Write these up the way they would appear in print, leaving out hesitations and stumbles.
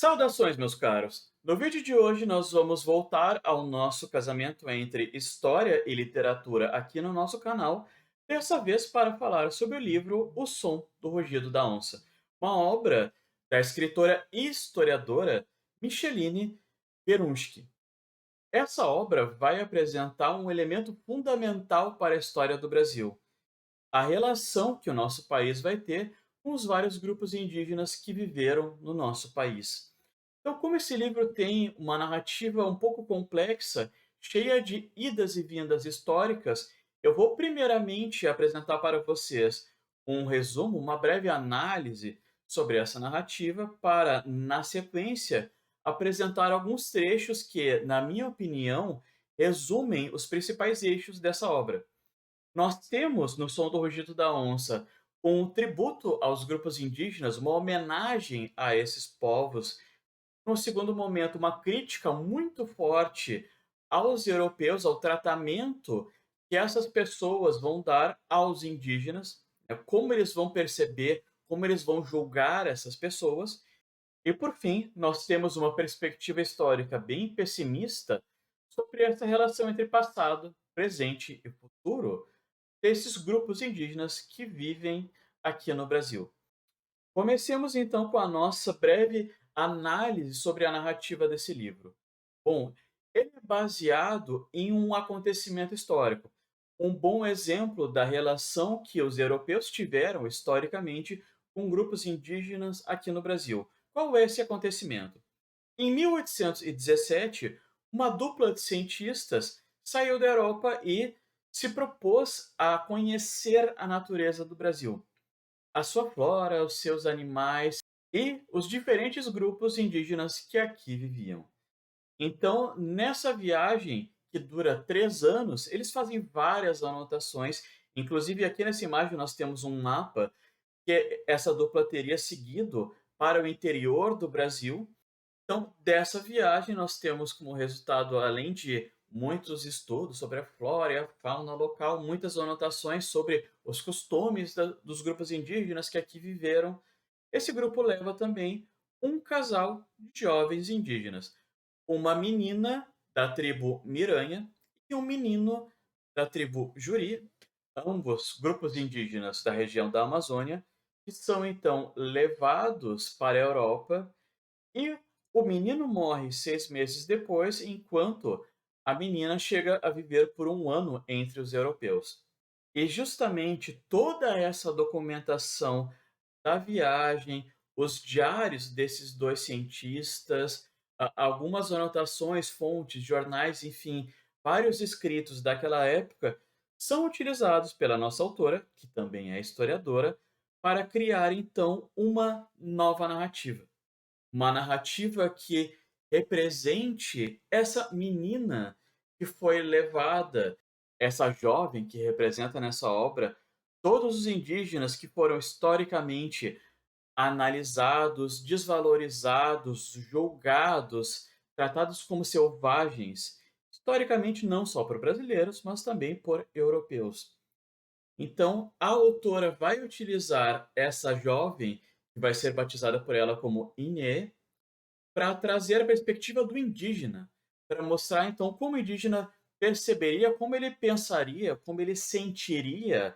Saudações, meus caros! No vídeo de hoje, nós vamos voltar ao nosso casamento entre história e literatura aqui no nosso canal, dessa vez para falar sobre o livro O Som do Rugido da Onça, uma obra da escritora e historiadora Micheline Perunsky. Essa obra vai apresentar um elemento fundamental para a história do Brasil, a relação que o nosso país vai ter com os vários grupos indígenas que viveram no nosso país. Então, como esse livro tem uma narrativa um pouco complexa, cheia de idas e vindas históricas, eu vou primeiramente apresentar para vocês um resumo, uma breve análise sobre essa narrativa, para, na sequência, apresentar alguns trechos que, na minha opinião, resumem os principais eixos dessa obra. Nós temos no Som do Rugido da Onça um tributo aos grupos indígenas, uma homenagem a esses povos. No segundo momento, uma crítica muito forte aos europeus, ao tratamento que essas pessoas vão dar aos indígenas, né, como eles vão perceber, como eles vão julgar essas pessoas. E, por fim, nós temos uma perspectiva histórica bem pessimista sobre essa relação entre passado, presente e futuro desses grupos indígenas que vivem aqui no Brasil. Comecemos então com a nossa breve análise sobre a narrativa desse livro. Bom, ele é baseado em um acontecimento histórico, um bom exemplo da relação que os europeus tiveram historicamente com grupos indígenas aqui no Brasil. Qual é esse acontecimento? Em 1817, uma dupla de cientistas saiu da Europa e se propôs a conhecer a natureza do Brasil, a sua flora, os seus animais e os diferentes grupos indígenas que aqui viviam. Então, nessa viagem, que dura 3 anos, eles fazem várias anotações. Inclusive, aqui nessa imagem, nós temos um mapa que essa dupla teria seguido para o interior do Brasil. Então, dessa viagem, nós temos como resultado, além de muitos estudos sobre a flora e a fauna local, muitas anotações sobre os costumes dos grupos indígenas que aqui viveram. Esse grupo leva também um casal de jovens indígenas, uma menina da tribo Miranha e um menino da tribo Juri, ambos grupos indígenas da região da Amazônia, que são então levados para a Europa e o menino morre 6 meses depois, enquanto a menina chega a viver por um ano entre os europeus. E justamente toda essa documentação da viagem, os diários desses dois cientistas, algumas anotações, fontes, jornais, enfim, vários escritos daquela época são utilizados pela nossa autora, que também é historiadora, para criar então uma nova narrativa, uma narrativa que represente essa menina que foi levada, essa jovem que representa nessa obra todos os indígenas que foram historicamente analisados, desvalorizados, julgados, tratados como selvagens, historicamente não só por brasileiros, mas também por europeus. Então, a autora vai utilizar essa jovem, que vai ser batizada por ela como Inê, para trazer a perspectiva do indígena, para mostrar então como o indígena perceberia, como ele pensaria, como ele sentiria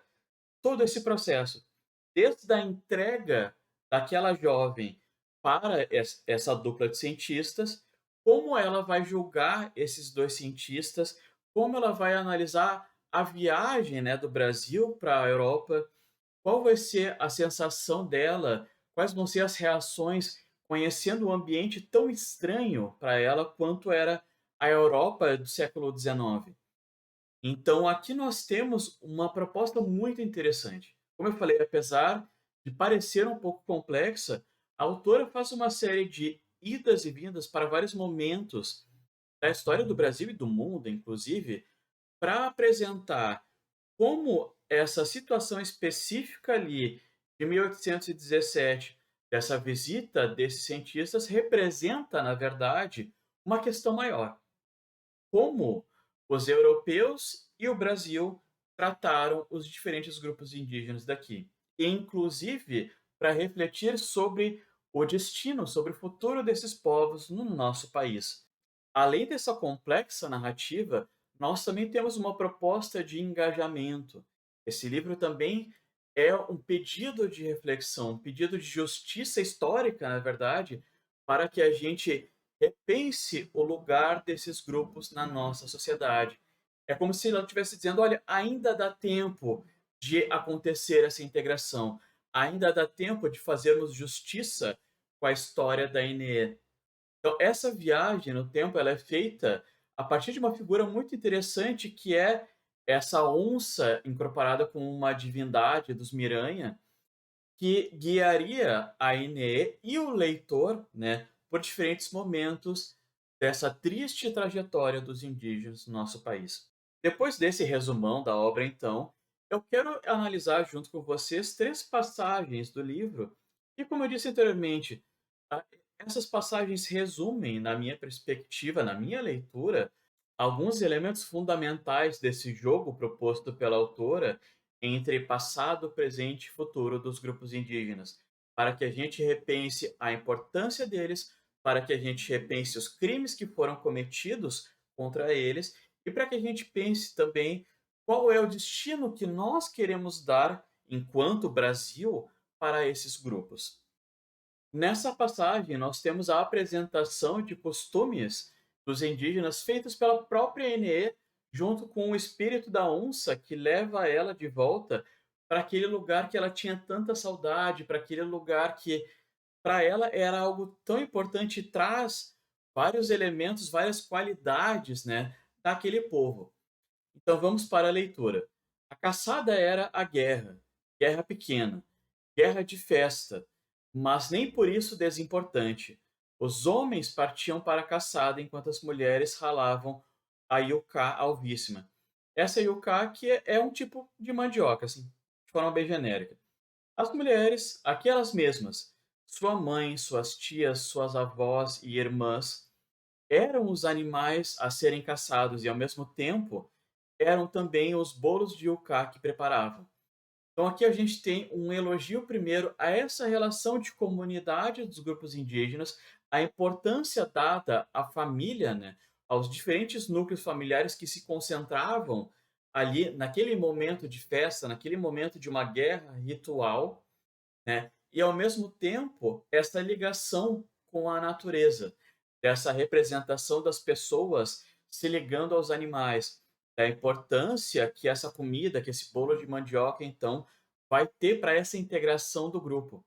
todo esse processo, desde a entrega daquela jovem para essa dupla de cientistas, como ela vai julgar esses dois cientistas, como ela vai analisar a viagem, né, do Brasil para a Europa, qual vai ser a sensação dela, quais vão ser as reações conhecendo um ambiente tão estranho para ela quanto era a Europa do século XIX. Então, aqui nós temos uma proposta muito interessante. Como eu falei, apesar de parecer um pouco complexa, a autora faz uma série de idas e vindas para vários momentos da história do Brasil e do mundo, inclusive, para apresentar como essa situação específica ali de 1817, dessa visita desses cientistas, representa, na verdade, uma questão maior, como os europeus e o Brasil trataram os diferentes grupos indígenas daqui, inclusive para refletir sobre o destino, sobre o futuro desses povos no nosso país. Além dessa complexa narrativa, nós também temos uma proposta de engajamento. Esse livro também é um pedido de reflexão, um pedido de justiça histórica, na verdade, para que a gente repense o lugar desses grupos na nossa sociedade. É como se ela estivesse dizendo: olha, ainda dá tempo de acontecer essa integração, ainda dá tempo de fazermos justiça com a história da NE. Então, essa viagem no tempo ela é feita a partir de uma figura muito interessante que é essa onça incorporada como uma divindade dos Miranha, que guiaria a Enê e o leitor, né, por diferentes momentos dessa triste trajetória dos indígenas no nosso país. Depois desse resumão da obra, então, eu quero analisar junto com vocês três passagens do livro e, como eu disse anteriormente, ah, essas passagens resumem, na minha perspectiva, na minha leitura, alguns elementos fundamentais desse jogo proposto pela autora entre passado, presente e futuro dos grupos indígenas, para que a gente repense a importância deles, para que a gente repense os crimes que foram cometidos contra eles e para que a gente pense também qual é o destino que nós queremos dar, enquanto Brasil, para esses grupos. Nessa passagem, nós temos a apresentação de costumes dos indígenas feitos pela própria NE, junto com o espírito da onça que leva ela de volta para aquele lugar que ela tinha tanta saudade, para aquele lugar que para ela era algo tão importante e traz vários elementos, várias qualidades, né, daquele povo. Então vamos para a leitura. A caçada era a guerra, guerra pequena, guerra de festa, mas nem por isso desimportante. Os homens partiam para a caçada enquanto as mulheres ralavam a yucá alvíssima. Essa yucá que é um tipo de mandioca, assim, de forma bem genérica. As mulheres, aquelas mesmas, sua mãe, suas tias, suas avós e irmãs, eram os animais a serem caçados e, ao mesmo tempo, eram também os bolos de yucá que preparavam. Então aqui a gente tem um elogio primeiro a essa relação de comunidade dos grupos indígenas, a importância dada à família, né, aos diferentes núcleos familiares que se concentravam ali naquele momento de festa, naquele momento de uma guerra ritual, né? E ao mesmo tempo, essa ligação com a natureza, dessa representação das pessoas se ligando aos animais, da importância que essa comida, que esse bolo de mandioca, então, vai ter para essa integração do grupo.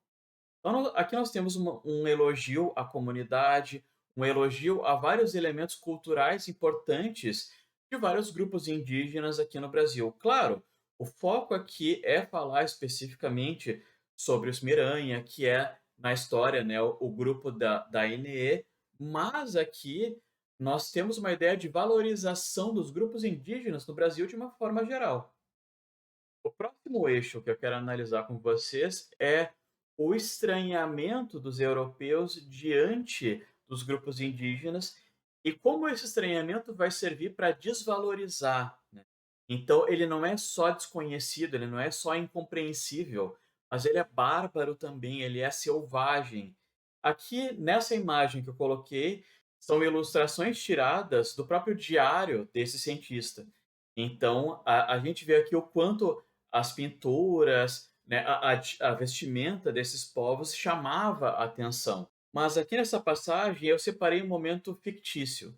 Então, aqui nós temos um elogio à comunidade, um elogio a vários elementos culturais importantes de vários grupos indígenas aqui no Brasil. Claro, o foco aqui é falar especificamente sobre os Miranha, que é na história, né, o grupo da NE, mas aqui nós temos uma ideia de valorização dos grupos indígenas no Brasil de uma forma geral. O próximo eixo que eu quero analisar com vocês é o estranhamento dos europeus diante dos grupos indígenas e como esse estranhamento vai servir para desvalorizar, né. Então ele não é só desconhecido, ele não é só incompreensível, mas ele é bárbaro também, ele é selvagem. Aqui, nessa imagem que eu coloquei, são ilustrações tiradas do próprio diário desse cientista. Então a gente vê aqui o quanto as pinturas, né, a vestimenta desses povos chamava a atenção. Mas aqui nessa passagem eu separei um momento fictício,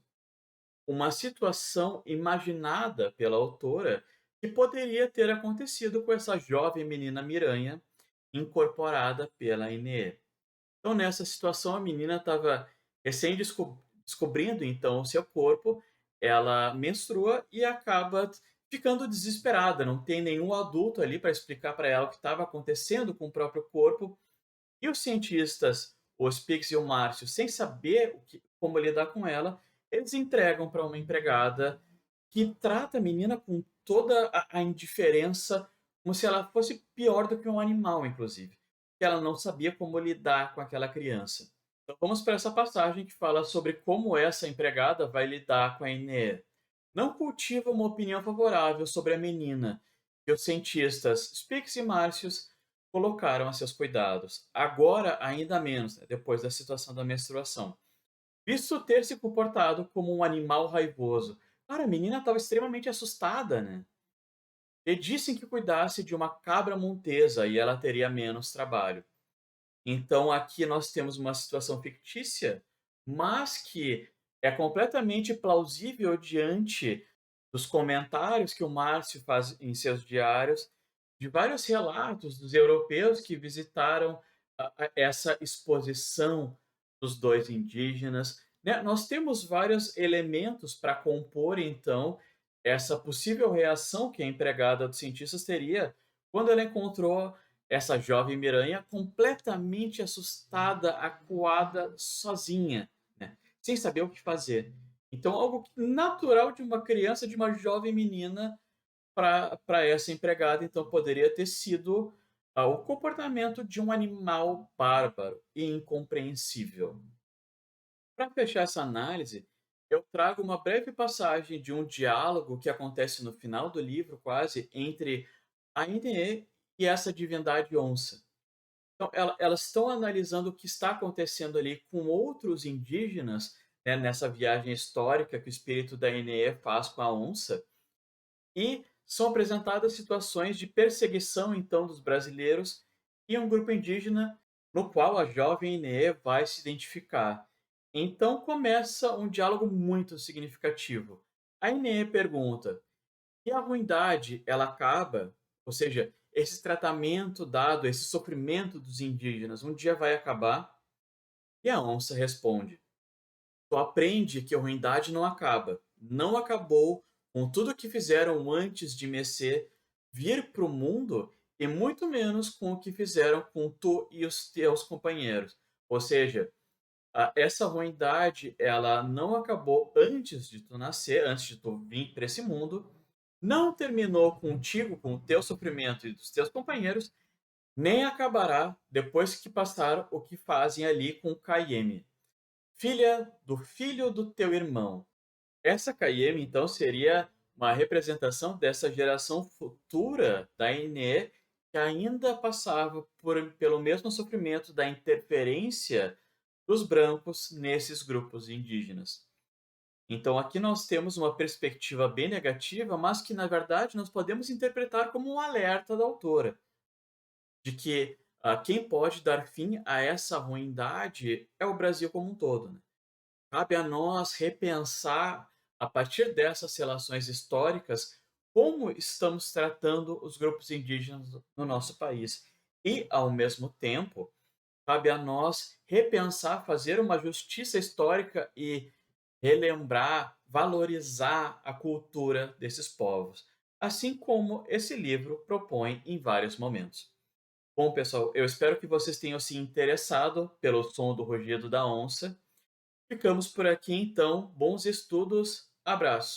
uma situação imaginada pela autora que poderia ter acontecido com essa jovem menina Miranha, incorporada pela Inê. Então, nessa situação, a menina estava descobrindo então o seu corpo, ela menstrua e acaba ficando desesperada. Não tem nenhum adulto ali para explicar para ela o que estava acontecendo com o próprio corpo. E os cientistas, os Pix e o Márcio, sem saber como lidar com ela, eles entregam para uma empregada que trata a menina com toda a indiferença, como se ela fosse pior do que um animal, inclusive. Que ela não sabia como lidar com aquela criança. Então vamos para essa passagem que fala sobre como essa empregada vai lidar com a Inê. Não cultiva uma opinião favorável sobre a menina, que os cientistas Spix e Márcios colocaram a seus cuidados. Agora, ainda menos, né, depois da situação da menstruação. Visto ter se comportado como um animal raivoso. Cara, a menina estava extremamente assustada, né? Pedissem que cuidasse de uma cabra montesa e ela teria menos trabalho. Então aqui nós temos uma situação fictícia, mas que é completamente plausível diante dos comentários que o Márcio faz em seus diários, de vários relatos dos europeus que visitaram essa exposição dos dois indígenas. Né? Nós temos vários elementos para compor, então, essa possível reação que a empregada dos cientistas teria quando ela encontrou essa jovem Miranha completamente assustada, acuada, sozinha, né? Sem saber o que fazer. Então, algo natural de uma criança, de uma jovem menina, para essa empregada, então poderia ter sido o comportamento de um animal bárbaro e incompreensível. Para fechar essa análise, eu trago uma breve passagem de um diálogo que acontece no final do livro, quase, entre a Ineê e essa divindade onça. Então, elas estão analisando o que está acontecendo ali com outros indígenas, né, nessa viagem histórica que o espírito da Ineê faz com a onça, e são apresentadas situações de perseguição, então, dos brasileiros e um grupo indígena no qual a jovem Inê vai se identificar. Então começa um diálogo muito significativo. A Inê pergunta: e a ruindade, ela acaba? Ou seja, esse tratamento dado, esse sofrimento dos indígenas, um dia vai acabar? E a onça responde: tu aprende que a ruindade não acaba. Não acabou com tudo que fizeram antes de Messê vir para o mundo e muito menos com o que fizeram com tu e os teus companheiros. Ou seja, essa ruindade ela não acabou antes de tu nascer, antes de tu vir para esse mundo, não terminou contigo, com o teu sofrimento e dos teus companheiros, nem acabará depois que passaram o que fazem ali com Caieme, filha do filho do teu irmão. Essa Caieme, então, seria uma representação dessa geração futura da Iné, que ainda passava pelo mesmo sofrimento da interferência dos brancos nesses grupos indígenas. Então, aqui nós temos uma perspectiva bem negativa, mas que, na verdade, nós podemos interpretar como um alerta da autora, de que quem pode dar fim a essa ruindade é o Brasil como um todo, né? Cabe a nós repensar, a partir dessas relações históricas, como estamos tratando os grupos indígenas no nosso país. E, ao mesmo tempo, cabe a nós repensar, fazer uma justiça histórica e relembrar, valorizar a cultura desses povos, assim como esse livro propõe em vários momentos. Bom, pessoal, eu espero que vocês tenham se interessado pelo som do rugido da onça. Ficamos por aqui então. Bons estudos. Abraço.